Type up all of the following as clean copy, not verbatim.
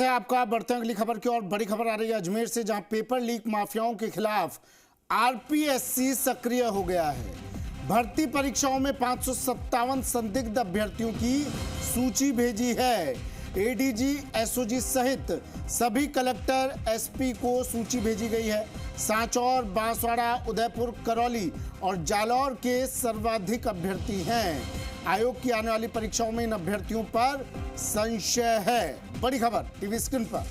है आपका। बढ़ते हैं अगली खबर की और। बड़ी खबर आ रही है अजमेर से, जहां पेपर लीक माफियाओं के खिलाफ आरपीएससी सक्रिय हो गया है। भर्ती परीक्षाओं में 557 संदिग्ध अभ्यर्थियों की सूची भेजी है। एडीजी, एसओजी सहित सभी कलेक्टर, एसपी को सूची भेजी गई है। सांचौर, बांसवाड़ा, उदयपुर, करौली और जालौर के सर्वाधिक अभ्यर्थी हैं। आयोग की आने वाली परीक्षाओं में इन अभ्यर्थियों पर संशय है। बड़ी खबर टीवी स्क्रीन पर।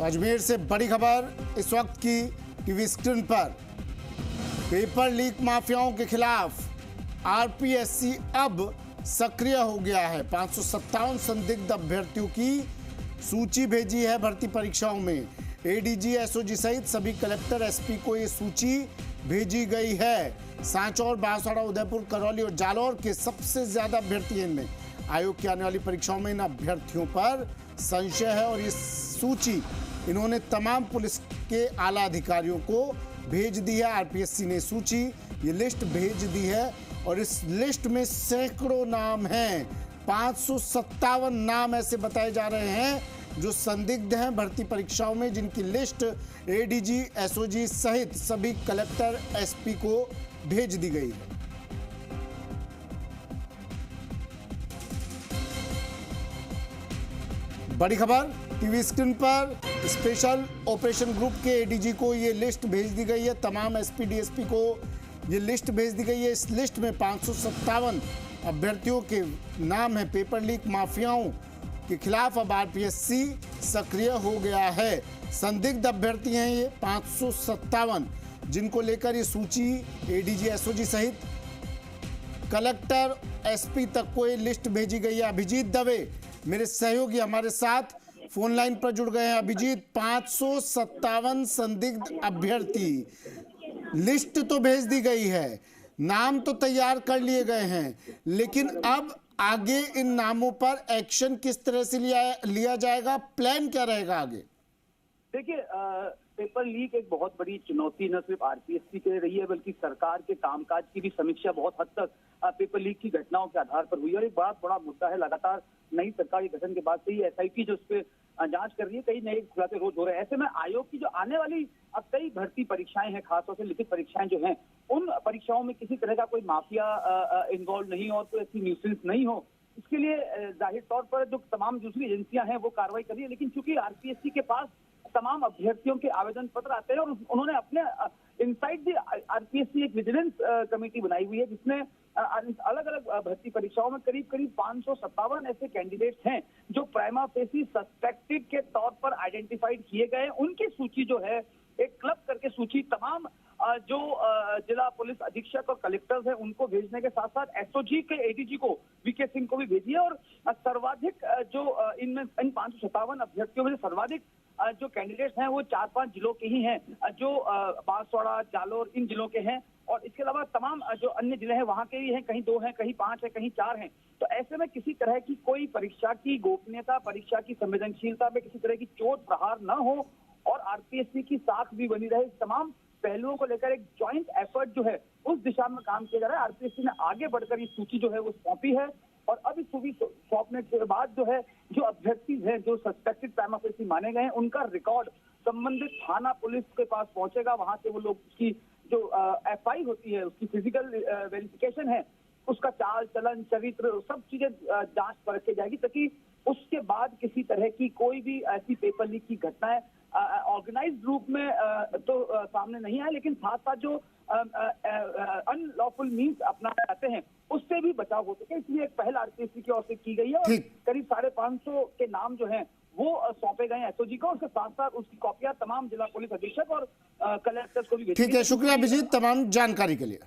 अजमेर से बड़ी खबर इस वक्त की टीवी स्क्रीन पर। पेपर लीक माफियाओं के खिलाफ आरपीएससी अब सक्रिय हो गया है। 557 संदिग्ध अभ्यर्थियों की सूची भेजी है भर्ती परीक्षाओं में। एडीजी, एसओजी सहित सभी कलेक्टर, एसपी को ये सूची भेजी गई है। सांचौर, बांसवाड़ा, उदयपुर, करौली और जालौर के सबसे ज्यादा अभ्यर्थी हैं इनमें। आयोग की आने वाली परीक्षाओं में इन अभ्यर्थियों पर संशय है और ये सूची इन्होंने तमाम पुलिस के आला अधिकारियों को भेज दी है। आरपीएससी ने सूची, ये लिस्ट भेज दी है और इस लिस्ट में सैकड़ों नाम हैं। 557 नाम ऐसे बताए जा रहे हैं जो संदिग्ध हैं भर्ती परीक्षाओं में, जिनकी लिस्ट एडीजी, एसओजी सहित सभी कलेक्टर, एसपी को भेज दी गई है। बड़ी खबर टीवी स्क्रीन पर। स्पेशल ऑपरेशन ग्रुप के एडीजी को ये लिस्ट भेज दी गई है। तमाम एसपी, डीएसपी को ये लिस्ट भेज दी गई है। इस लिस्ट में 557 अभ्यर्थियों के नाम है। पेपर लीक माफियाओं के खिलाफ अब आरपीएससी सक्रिय हो गया है। संदिग्ध अभ्यर्थी हैं ये 557, जिनको लेकर ये सूची एडीजी, एसओजी सहित कलेक्टर, एसपी तक को ये लिस्ट भेजी गई है। अभिजीत दवे मेरे सहयोगी हमारे साथ फोन लाइन पर जुड़ गए हैं। अभिजीत, 557 संदिग्ध अभ्यर्थी, लिस्ट तो भेज दी गई है, नाम तो तैयार कर लिए गए हैं, लेकिन अब आगे इन नामों पर एक्शन किस तरह से लिया जाएगा? प्लान क्या रहेगा आगे? देखिए, पेपर लीक एक बहुत बड़ी चुनौती न सिर्फ आरपीएससी के लिए रही है, बल्कि सरकार के कामकाज की भी समीक्षा बहुत हद तक पेपर लीक की घटनाओं के आधार पर हुई। और एक बड़ा मुद्दा है, लगातार नई सरकार के गठन के बाद से ही एसआईटी जो उस पर जांच कर रही है, कई नए खुलासे रोज हो रहे हैं। ऐसे में आयोग की जो आने वाली अब कई भर्ती परीक्षाएं हैं, खासतौर से लिखित परीक्षाएं जो हैं, उन परीक्षाओं में किसी तरह का कोई माफिया इन्वॉल्व नहीं हो और कोई ऐसी न्यूसेंस नहीं हो, इसके लिए जाहिर तौर पर जो तमाम दूसरी एजेंसियां हैं वो कार्रवाई कर रही है। लेकिन चूंकि आरपीएससी के पास तमाम अभ्यर्थियों के आवेदन पत्र आते हैं और उन्होंने अपने इनसाइड द आरपीएससी एक विजिलेंस कमेटी बनाई हुई है, जिसमें अलग अलग भर्ती परीक्षाओं में करीब 557 ऐसे कैंडिडेट्स हैं जो प्राइमा फेसी सस्पेक्टेड के तौर पर आइडेंटिफाइड किए गए। उनकी सूची जो है, एक क्लब करके सूची तमाम जो जिला पुलिस अधीक्षक और कलेक्टर्स हैं उनको भेजने के साथ साथ एसओजी के एडीजी को, वीके सिंह को भी भेजी है। और सर्वाधिक जो इन 557 अभ्यर्थियों में सर्वाधिक जो कैंडिडेट्स हैं वो 4-5 जिलों के ही हैं, जो बांसवाड़ा, जालौर इन जिलों के हैं। और इसके अलावा तमाम जो अन्य जिले हैं वहां के भी हैं, कहीं 2 हैं, कहीं 5 है, कहीं 4 हैं। तो ऐसे में किसी तरह की कोई परीक्षा की गोपनीयता, परीक्षा की संवेदनशीलता में किसी तरह की चोट प्रहार न हो और आरपीएससी की साख भी बनी रहे, तमाम पहलुओं को लेकर एक ज्वाइंट एफर्ट जो है उस दिशा में काम किया जा रहा है। आरपीएससी ने आगे बढ़कर ये सूची जो है वो सौंपी है और अब इस सूची सौंपने के बाद जो है, जो अभ्यर्थी हैं जो सस्पेक्टेड प्राइमा फेसी माने गए हैं, उनका रिकॉर्ड संबंधित थाना पुलिस के पास पहुंचेगा। वहां से वो लोग की जो एफआई होती है, उसकी फिजिकल वेरिफिकेशन है, उसका चाल चलन, चरित्र, सब चीजें जांच परखी जाएगी, ताकि उसके बाद किसी तरह की कोई भी ऐसी पेपर लीक की घटनाएं ऑर्गेनाइज्ड रूप में तो सामने नहीं आए, लेकिन साथ साथ जो अनलॉफुल मीन्स अपनाए जाते हैं उससे भी बचाव हो सके। इसलिए एक पहल आरपीएससी की ओर से की गई है और करीब 550 के नाम जो हैं वो सौंपे गए हैं एसओजी को। उसके साथ साथ उसकी कॉपियां तमाम जिला पुलिस अधीक्षक और कलेक्टर्स को भी भेजी। ठीक है, शुक्रिया अभिजीत तमाम जानकारी के लिए।